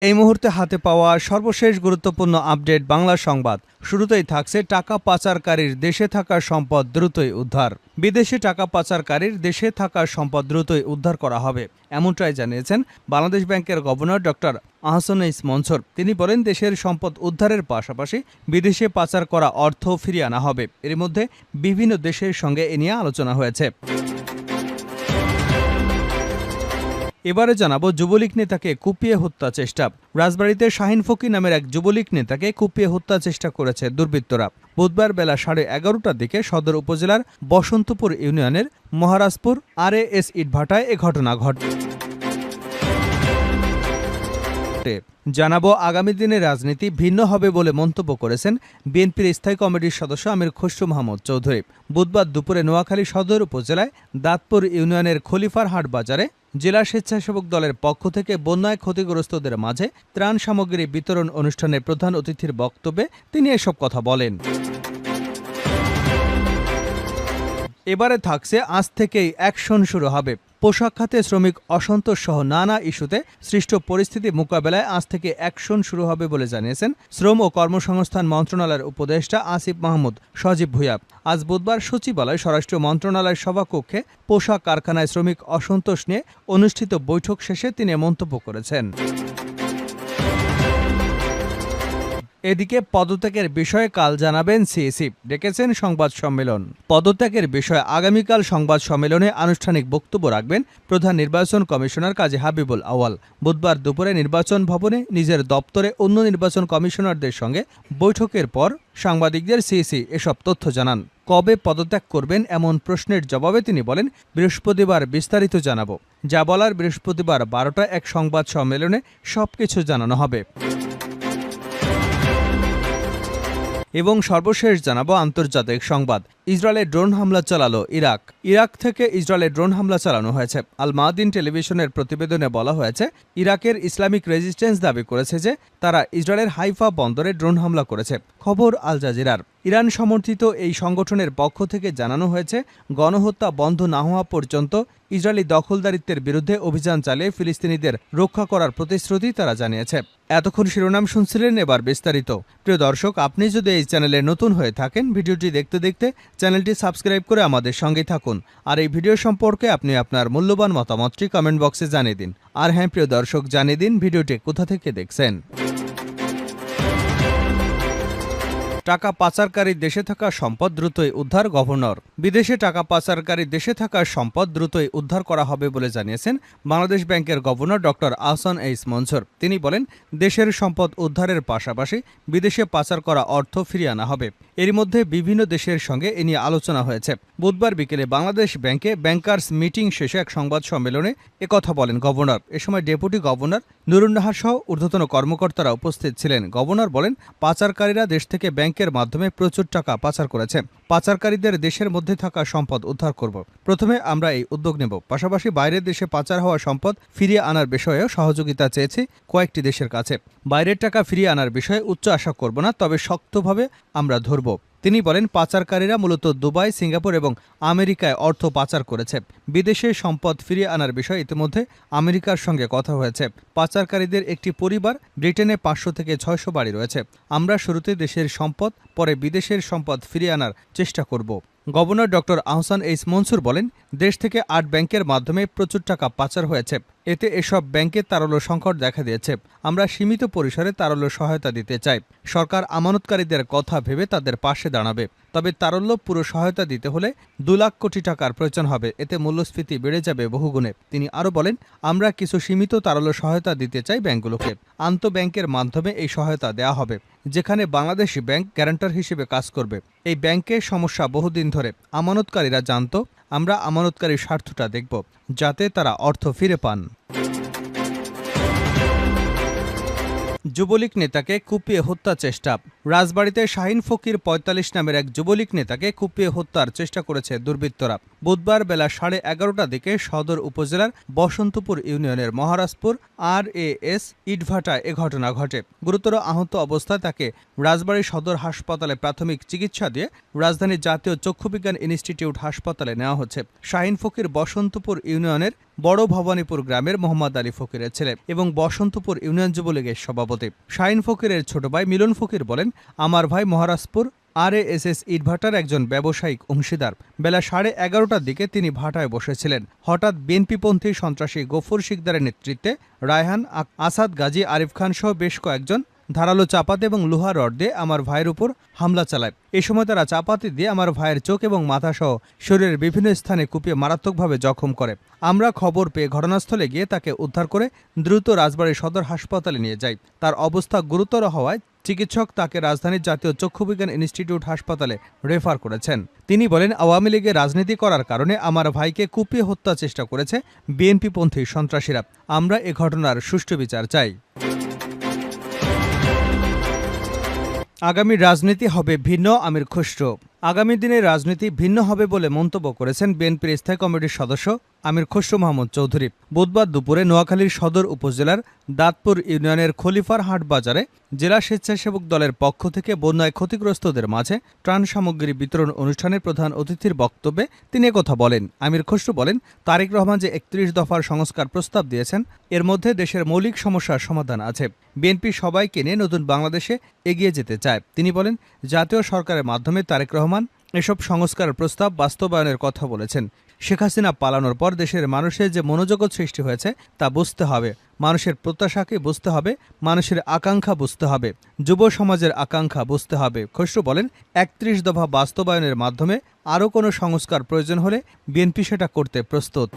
এই মুহূর্তে হাতে পাওয়া সর্বশেষ গুরুত্বপূর্ণ আপডেট বাংলা সংবাদ। শুরুতেই থাকছে টাকা পাচারকারীর দেশে থাকা সম্পদ দ্রুতই উদ্ধার। বিদেশে টাকা পাচারকারীর দেশে থাকা সম্পদ দ্রুতই উদ্ধার করা হবে, এমনটাই জানিয়েছেন বাংলাদেশ ব্যাংকের গভর্নর ডক্টর আহসান এইস মনসুর। তিনি বলেন, দেশের সম্পদ উদ্ধারের পাশাপাশি বিদেশে পাচার করা অর্থ ফিরিয়ে আনা হবে। এর মধ্যে বিভিন্ন দেশের সঙ্গে এ নিয়ে আলোচনা হয়েছে। এবারে জানাবো যুবলীগ নেতাকে কুপিয়ে হত্যা চেষ্টা। রাজবাড়ীতে শাহিন ফকির নামের এক যুবলীগ নেতাকে কুপিয়ে হত্যা চেষ্টা করেছে দুর্বৃত্তরা। বুধবার বেলা 11:30টার দিকে সদর উপজেলার বসন্তপুর ইউনিয়নের মহারাজপুর RAS ইটভাটায় এ ঘটনা ঘটে। জানাবো আগামী দিনে রাজনীতি ভিন্ন হবে বলে মন্তব্য করেছেন বিএনপির স্থায়ী কমিটির সদস্য আমির খসরু মাহমুদ চৌধুরী। বুধবার দুপুরে নোয়াখালী সদর উপজেলায় দাঁতপুর ইউনিয়নের খলিফার হাট বাজারে জেলা স্বেচ্ছাসেবক দলের পক্ষ থেকে বন্যায় ক্ষতিগ্রস্তদের মাঝে ত্রাণ সামগ্রী বিতরণ অনুষ্ঠানে প্রধান অতিথির বক্তব্যে তিনি এসব কথা বলেন। এবারে থাকছে আজ থেকেই অ্যাকশন শুরু হবে। পোশাক খাতে শ্রমিক অসন্তোষ সহ নানা ইস্যুতে সৃষ্ট পরিস্থিতি মোকাবেলায় আজ থেকে অ্যাকশন শুরু হবে বলে জানিয়েছেন শ্রম ও কর্মসংস্থান মন্ত্রণালয়ের উপদেষ্টা আসিফ মাহমুদ সজীব ভুঁইয়া। আজ বুধবার সচিবালয় স্বরাষ্ট্র মন্ত্রণালয়ের সভাকক্ষে পোশাক কারখানায় শ্রমিক অসন্তোষ নিয়ে অনুষ্ঠিত বৈঠক শেষে তিনি মন্তব্য করেছেন। এদিকে পদত্যাগের বিষয়ে কাল জানাবেন সিইসি, ডেকেছেন সংবাদ সম্মেলন। পদত্যাগের বিষয়ে আগামীকাল সংবাদ সম্মেলনে আনুষ্ঠানিক বক্তব্য রাখবেন প্রধান নির্বাচন কমিশনার কাজী হাবিবুল আউয়াল। বুধবার দুপুরে নির্বাচন ভবনে নিজের দপ্তরে অন্য নির্বাচন কমিশনারদের সঙ্গে বৈঠকের পর সাংবাদিকদের সিইসি এসব তথ্য জানান। কবে পদত্যাগ করবেন এমন প্রশ্নের জবাবে তিনি বলেন, বৃহস্পতিবার বিস্তারিত জানাবো। যা বলার বৃহস্পতিবার 12টায় এক সংবাদ সম্মেলনে সবকিছু জানানো হবে। এবং সর্বশেষ জানাবো আন্তর্জাতিক সংবাদ। ইসরায়েলে ড্রোন হামলা চালালো ইরাক। ইরাক থেকে ইসরায়েলে ড্রোন হামলা চালানো হয়েছে। আল মাদিন টেলিভিশনের প্রতিবেদনে বলা হয়েছে, ইরাকের ইসলামিক রেজিস্ট্যান্স দাবি করেছে যে তারা ইসরায়েলের হাইফা বন্দরে ড্রোন হামলা করেছে। খবর আল জাজিরার। ইরান সমর্থিত এই সংগঠনের পক্ষ থেকে জানানো হয়েছে, গণহত্যা বন্ধ না হওয়া পর্যন্ত ইসরায়েলি দখলদারিত্বের বিরুদ্ধে অভিযান চালিয়ে ফিলিস্তিনিদের রক্ষা করার প্রতিশ্রুতি তারা জানিয়েছে। এতক্ষণ শিরোনাম শুনছিলেন, এবার বিস্তারিত। প্রিয় দর্শক, আপনি যদি এই চ্যানেলে নতুন হয়ে থাকেন, ভিডিওটি দেখতে দেখতে চ্যানেলটি সাবস্ক্রাইব করে আমাদের সঙ্গেই থাকুন। আর এই ভিডিও সম্পর্কে আপনি আপনার মূল্যবান মতামতটি কমেন্ট বক্সে জানিয়ে দিন। আর হ্যাঁ প্রিয় দর্শক, জানিয়ে দিন ভিডিওটি কোথা থেকে দেখছেন। টাকা পাচারকারীর দেশে থাকা সম্পদ দ্রুতই উদ্ধার গভর্নর। বিদেশে টাকা পাচারকারীর দেশে থাকা সম্পদ দ্রুতই উদ্ধার করা হবে বলে জানিয়েছেন বাংলাদেশ ব্যাংকের গভর্নর ডক্টর আহসান এইস মনসুর। তিনি বলেন, দেশের সম্পদ উদ্ধারের পাশাপাশি বিদেশে পাচার করা অর্থ ফিরিয়ে আনা হবে। এর মধ্যে বিভিন্ন দেশের সঙ্গে এ নিয়ে আলোচনা হয়েছে। বুধবার বিকেলে বাংলাদেশ ব্যাংকে ব্যাংকার্স মিটিং শেষে এক সংবাদ সম্মেলনে একথা বলেন গভর্নর। এ সময় ডেপুটি গভর্নর নুরুন নাহার সহ ঊর্ধ্বতন কর্মকর্তারা উপস্থিত ছিলেন। গভর্নর বলেন, পাচারকারীরা দেশ থেকে ব্যাংকের মাধ্যমে প্রচুর টাকা পাচার করেছে। পাচারকারীদের দেশের মধ্যে থাকা সম্পদ উদ্ধার করব। প্রথমে আমরা এই উদ্যোগ নেব, পাশাপাশি বাইরের দেশে পাচার হওয়া সম্পদ ফিরিয়ে আনার বিষয়েও সহযোগিতা চেয়েছি কয়েকটি দেশের কাছে। বাইরের টাকা ফিরিয়ে আনার বিষয়ে উচ্চ আশা করব না, তবে শক্তভাবে আমরা ধরব। তিনি বলেন, পাচারকারীরা মূলত দুবাই, সিঙ্গাপুর এবং আমেরিকায় অর্থ পাচার করেছে। বিদেশে সম্পদ ফিরিয়ে আনার বিষয়ে ইতিমধ্যে আমেরিকার সঙ্গে কথা হয়েছে। পাচারকারীদের একটি পরিবার ব্রিটেনে 500 থেকে 600 বাড়ি রয়েছে। আমরা শুরুতে দেশের সম্পদ, পরে বিদেশের সম্পদ ফিরিয়ে আনার চেষ্টা করব। গভর্নর ডক্টর আহসান এইস মনসুর বলেন, দেশ থেকে 8 ব্যাংকের মাধ্যমে প্রচুর টাকা পাচার হয়েছে। এতে এসব ব্যাংকে তারল্য সংকট দেখা দিয়েছে। আমরা সীমিত পরিসরে তারল্য সহায়তা দিতে চাই। সরকার আমানতকারীদের কথা ভেবে তাদের পাশে দাঁড়াবে। তবে তারল্য পুরো সহায়তা দিতে হলে 2 লাখ কোটি টাকার প্রয়োজন হবে। এতে মূল্যস্ফীতি বেড়ে যাবে বহুগুণে। তিনি আরও বলেন, আমরা কিছু সীমিত তারল্য সহায়তা দিতে চাই ব্যাংকগুলোকে। আন্তঃব্যাংকের মাধ্যমে এই সহায়তা দেওয়া হবে, যেখানে বাংলাদেশি ব্যাংক গ্যারান্টার হিসেবে কাজ করবে। এই ব্যাংকে সমস্যা বহুদিন ধরে। আমানতকারীরা জানত, আমরা আমানতকারীর স্বার্থটা দেখব, যাতে তারা অর্থ ফিরে পান। যুবলীগ নেতাকে কুপিয়ে হত্যা চেষ্টা। রাজবাড়ীতে শাহিন ফকির ৪৫ নামের এক যুবলীগ নেতাকে কুপিয়ে হত্যার চেষ্টা করেছে দুর্বৃত্তরা। বুধবার বেলা 11:30টার দিকে সদর উপজেলার বসন্তপুর ইউনিয়নের মহারাজপুর RAS ইটভাটায় এ ঘটনা ঘটে। গুরুতর আহত অবস্থায় তাকে রাজবাড়ী সদর হাসপাতালে প্রাথমিক চিকিৎসা দিয়ে রাজধানীর জাতীয় চক্ষুবিজ্ঞান ইনস্টিটিউট হাসপাতালে নেওয়া হচ্ছে। শাহিন ফকির বসন্তপুর ইউনিয়নের বড় ভবানীপুর গ্রামের মোহাম্মদ আলী ফকিরের ছেলে এবং বসন্তপুর ইউনিয়ন যুবলীগের সভাপতি। শাহিন ফকিরের ছোট ভাই মিলন ফকির বলেন, আমার ভাই মহারাজপুর RAS ইটভাটার একজন ব্যবসায়িক অংশীদার। বেলা 11:30টার দিকে তিনি ভাটায় বসেছিলেন। হঠাৎ বিএনপিপন্থী সন্ত্রাসী গফুর শিকদারের নেতৃত্বে রায়হান, আসাদ, গাজী, আরিফ খান সহ বেশ কয়েকজন ধারালো চাপাতি এবং লোহা রড দিয়ে আমার ভাইয়ের উপর হামলা চালায়। এ সময় তারা চাপাতি দিয়ে আমার ভাইয়ের চোখ এবং মাথা সহ শরীরের বিভিন্ন স্থানে কুপিয়ে মারাত্মকভাবে জখম করে। আমরা খবর পেয়ে ঘটনাস্থলে গিয়ে তাকে উদ্ধার করে দ্রুত রাজবাড়ী সদর হাসপাতালে নিয়ে যাই। তার অবস্থা গুরুতর হওয়ায় চিকিৎসক তাকে রাজধানীর জাতীয় চক্ষুবিজ্ঞান ইনস্টিটিউট হাসপাতালে রেফার করেছেন। তিনি বলেন, আওয়ামী লীগের রাজনীতি করার কারণে আমার ভাইকে কুপিয়ে হত্যা চেষ্টা করেছে বিএনপিপন্থী সন্ত্রাসীরা। আমরা এ ঘটনার সুষ্ঠু বিচার চাই। আগামী রাজনীতি হবে ভিন্ন, আমির খসরু। আগামী দিনে রাজনীতি ভিন্ন হবে বলে মন্তব্য করেছেন বিএনপির স্থায়ী কমিটির সদস্য আমির খসরু মাহমুদ চৌধুরী। বুধবার দুপুরে নোয়াখালীর সদর উপজেলার দাঁতপুর ইউনিয়নের খলিফার হাট বাজারে জেলা স্বেচ্ছাসেবক দলের পক্ষ থেকে বন্যায় ক্ষতিগ্রস্তদের মাঝে ত্রাণ সামগ্রী বিতরণ অনুষ্ঠানের প্রধান অতিথির বক্তব্যে তিনি একথা বলেন। আমির খসরু বলেন, তারেক রহমান যে 31 দফার সংস্কার প্রস্তাব দিয়েছেন, এর মধ্যে দেশের মৌলিক সমস্যার সমাধান আছে। বিএনপি সবাইকে নিয়ে নতুন বাংলাদেশে এগিয়ে যেতে চায়। তিনি বলেন, জাতীয় সরকারের মাধ্যমে তারেক রহমান এসব সংস্কার প্রস্তাব বাস্তবায়নের কথা বলেছেন। শেখ হাসিনা পালানোর পর দেশের মানুষের যে মনোজগৎ সৃষ্টি হয়েছে তা বুঝতে হবে, মানুষের প্রত্যাশাকে বুঝতে হবে, মানুষের আকাঙ্ক্ষা বুঝতে হবে, যুব সমাজের আকাঙ্ক্ষা বুঝতে হবে। খসরু বলেন, 31 দফা বাস্তবায়নের মাধ্যমে আরও কোনো সংস্কার প্রয়োজন হলে বিএনপি সেটা করতে প্রস্তুত।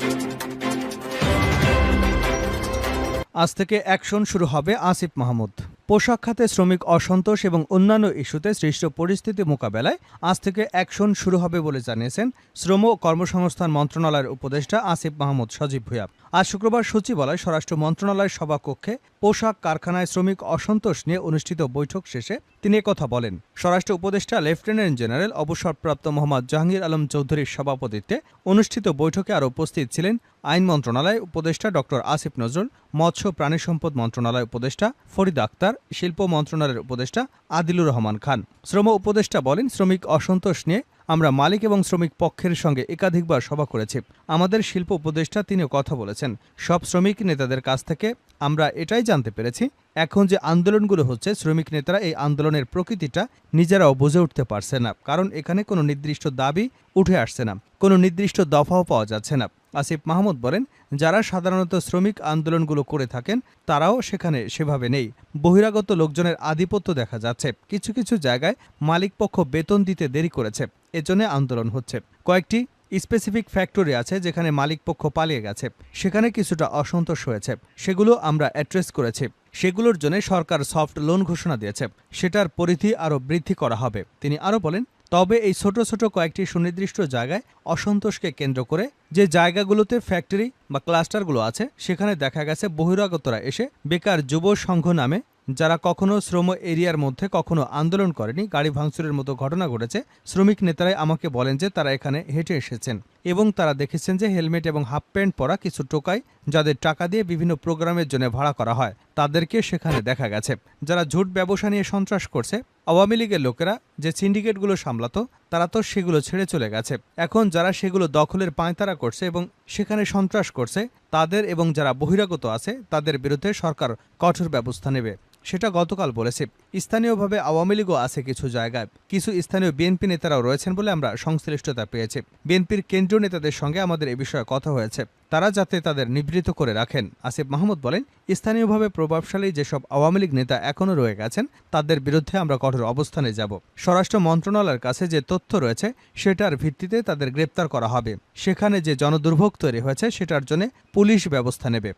আজ থেকে অ্যাকশন শুরু হবে আসিফ মাহমুদ। পোশাক খাতে শ্রমিক অসন্তোষ এবং অন্যান্য ইস্যুতে সৃষ্ট পরিস্থিতি মোকাবেলায় আজ থেকে অ্যাকশন শুরু হবে বলে জানিয়েছেন শ্রম ও কর্মসংস্থান মন্ত্রণালয়ের উপদেষ্টা আসিফ মাহমুদ সজীব ভূঁইয়া। আজ শুক্রবার সচিবালয় স্বরাষ্ট্র মন্ত্রণালয়ের সভাকক্ষে পোশাক কারখানায় শ্রমিক অসন্তোষ নিয়ে অনুষ্ঠিত বৈঠক শেষে তিনি একথা বলেন। স্বরাষ্ট্র উপদেষ্টা লেফটেন্যান্ট জেনারেল অবসরপ্রাপ্ত মোহাম্মদ জাহাঙ্গীর আলম চৌধুরীর সভাপতিত্বে অনুষ্ঠিত বৈঠকে আরও উপস্থিত ছিলেন আইন মন্ত্রণালয় উপদেষ্টা ডক্টর আসিফ নজরুল, মৎস্য প্রাণী সম্পদ মন্ত্রণালয় উপদেষ্টা ফরিদ আক্তার, শিল্প মন্ত্রণালয়ের উপদেষ্টা আদিলুর রহমান খান। শ্রম উপদেষ্টা বলেন, শ্রমিক অসন্তোষ নিয়ে আমরা মালিক এবং শ্রমিক পক্ষের সঙ্গে একাধিকবার সভা করেছি। আমাদের শিল্প উপদেষ্টা তিনিও কথা বলেছেন। সব শ্রমিক নেতাদের কাছ থেকে আমরা এটাই জানতে পেরেছি, এখন যে আন্দোলনগুলো হচ্ছে শ্রমিক নেতারা এই আন্দোলনের প্রকৃতিটা নিজেরাও বুঝে উঠতে পারছে না, কারণ এখানে কোনো নির্দিষ্ট দাবি উঠে আসছে না, কোনো নির্দিষ্ট দফাও পাওয়া যাচ্ছে না। আসিফ মাহমুদ বলেন, যারা সাধারণত শ্রমিক আন্দোলনগুলো করে থাকেন তারাও সেখানে সেভাবে নেই। বহিরাগত লোকজনের আধিপত্য দেখা যাচ্ছে। কিছু কিছু জায়গায় মালিক পক্ষ বেতন দিতে দেরি করেছে, এজন্য আন্দোলন হচ্ছে। কয়েকটি স্পেসিফিক ফ্যাক্টরি আছে যেখানে মালিক পক্ষ পালিয়ে গেছে, সেখানে কিছুটা অসন্তোষ হয়েছে, সেগুলো আমরা অ্যাড্রেস করেছি। সেগুলোর জন্য সরকার সফট লোন ঘোষণা দিয়েছে, সেটার পরিধি আরও বৃদ্ধি করা হবে। তিনি আরও বলেন, তবে এই ছোট ছোট কয়েকটি সুনির্দিষ্ট জায়গায় অসন্তোষকে কেন্দ্র করে যে জায়গাগুলোতে ফ্যাক্টরি বা ক্লাস্টারগুলো আছে সেখানে দেখা গেছে বহিরাগতরা এসে বেকার যুব সংঘ নামে, যারা কখনো শ্রম এরিয়ার মধ্যে কখনো আন্দোলন করেনি, গাড়ি ভাঙচুরের মতো ঘটনা ঘটেছে। শ্রমিক নেতারাই আমাকে বলেন যে তারা এখানে হেঁটে এসেছেন এবং তারা দেখেছেন যে হেলমেট এবং হাফ প্যান্ট পরা কিছু টোকাই, যাদের টাকা দিয়ে বিভিন্ন প্রোগ্রামের জন্য ভাড়া করা হয়, তাদেরকে সেখানে দেখা গেছে। যারা ঝুট ব্যবসা নিয়ে সন্ত্রাস করছে, আওয়ামী লীগের লোকেরা যে সিন্ডিকেটগুলো সামলাতো তারা তো সেগুলো ছেড়ে চলে গেছে। এখন যারা সেগুলো দখলের পাঁয়তারা করছে এবং সেখানে সন্ত্রাস করছে, তাদের এবং যারা বহিরাগত আছে তাদের বিরুদ্ধে সরকার কঠোর ব্যবস্থা নেবে, সেটা গতকাল বলেছে। স্থানীয়ভাবে আওয়ামী লীগও আছে কিছু জায়গায়, কিছু স্থানীয় বিএনপি নেতারাও রয়েছেন বলে আমরা সংশ্লিষ্টতা পেয়েছি। বিএনপির কেন্দ্রীয় নেতাদের সঙ্গে আমাদের এ বিষয়ে কথা হয়েছে, তারা যাতে তাদের নিবৃত্ত করে রাখেন। আসিফ মাহমুদ বলেন, স্থানীয়ভাবে প্রভাবশালী যেসব আওয়ামী লীগ নেতা এখনও রয়ে গেছেন তাদের বিরুদ্ধে আমরা কঠোর অবস্থানে যাব। স্বরাষ্ট্র মন্ত্রণালয়ের কাছে যে তথ্য রয়েছে সেটার ভিত্তিতে তাদের গ্রেপ্তার করা হবে। সেখানে যে জনদুর্ভোগ তৈরি হয়েছে সেটার জন্য পুলিশ ব্যবস্থা নেবে।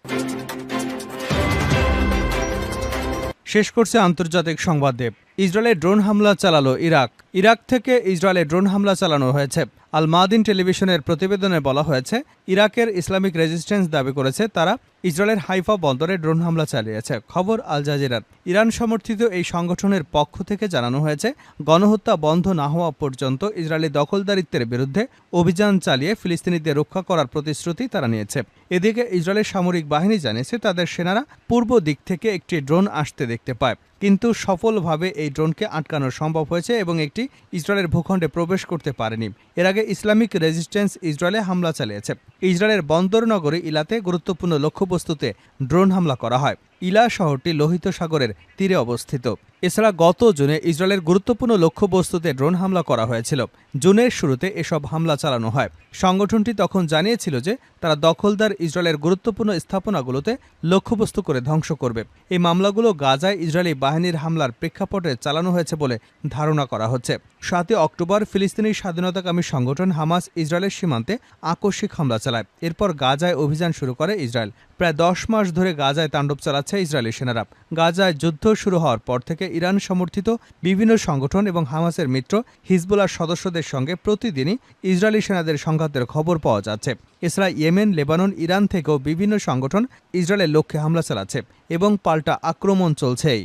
শেষ করছে আন্তর্জাতিক সংবাদ দেব। ইসরায়েলে ড্রোন হামলা চালালো ইরাক। ইরাক থেকে ইসরায়েলে ড্রোন হামলা চালানো হয়েছে। আল মাদিন টেলিভিশনের প্রতিবেদনে বলা হয়েছে, ইরাকের ইসলামিক রেজিস্ট্যান্স দাবি করেছে তারা ইসরায়েলের হাইফা বন্দরে ড্রোন হামলা চালিয়েছে। খবর আল জাজিরার। ইরান সমর্থিত এই সংগঠনের পক্ষ থেকে জানানো হয়েছে, গণহত্যা বন্ধ না হওয়া পর্যন্ত ইসরায়েলি দখলদারিত্বের বিরুদ্ধে অভিযান চালিয়ে ফিলিস্তিনিদের রক্ষা করার প্রতিশ্রুতি তারা নিয়েছে। এদিকে ইসরায়েলের সামরিক বাহিনী জানিয়েছে, তাদের সেনারা পূর্ব দিক থেকে একটি ড্রোন আসতে দেখতে পায়, কিন্তু সফলভাবে এই ড্রোনকে আটকানো সম্ভব হয়েছে এবং একটি ইসরায়েলের ভূখণ্ডে প্রবেশ করতে পারেনি। এর আগে ইসলামিক রেজিস্ট্যান্স ইসরায়েলে হামলা চালিয়েছে। ইসরায়েলের বন্দর নগরী ইলাতে গুরুত্বপূর্ণ লক্ষ্যবস্তুতে ড্রোন হামলা করা হয়। ইলা শহরটি লোহিত সাগরের তীরে অবস্থিত। এছাড়া গত জুনে ইসরায়েলের গুরুত্বপূর্ণ লক্ষ্যবস্তুতে ড্রোন হামলা করা হয়েছিল। জুনের শুরুতে এসব হামলা চালানো হয়। সংগঠনটি তখন জানিয়েছিল যে তারা দখলদার ইসরায়েলের গুরুত্বপূর্ণ স্থাপনাগুলোতে লক্ষ্যবস্তু করে ধ্বংস করবে। এই মামলাগুলো গাজায় ইসরায়েলি বাহিনীর হামলার প্রেক্ষাপটে চালানো হয়েছে বলে ধারণা করা হচ্ছে। ৭ অক্টোবর ফিলিস্তিনি স্বাধীনতাকামী সংগঠন হামাস ইসরায়েলের সীমান্তে আকস্মিক হামলা চালায়। এরপর গাজায় অভিযান শুরু করে ইসরায়েল। প্রায় ১০ মাস ধরে গাজায় তাণ্ডব চালাচ্ছে ইসরায়েলি সেনারা। গাজায় যুদ্ধ শুরু হওয়ার পর থেকে ইরান সমর্থিত বিভিন্ন সংগঠন এবং হামাসের মিত্র হিজবুল্লাহর সদস্যদের সঙ্গে প্রতিদিনই ইসরায়েলি সেনাদের সংঘাতের খবর পাওয়া যাচ্ছে। এছাড়া ইয়েমেন, লেবানন, ইরান থেকেও বিভিন্ন সংগঠন ইসরায়েলের লক্ষ্যে হামলা চালাচ্ছে এবং পাল্টা আক্রমণ চলছেই।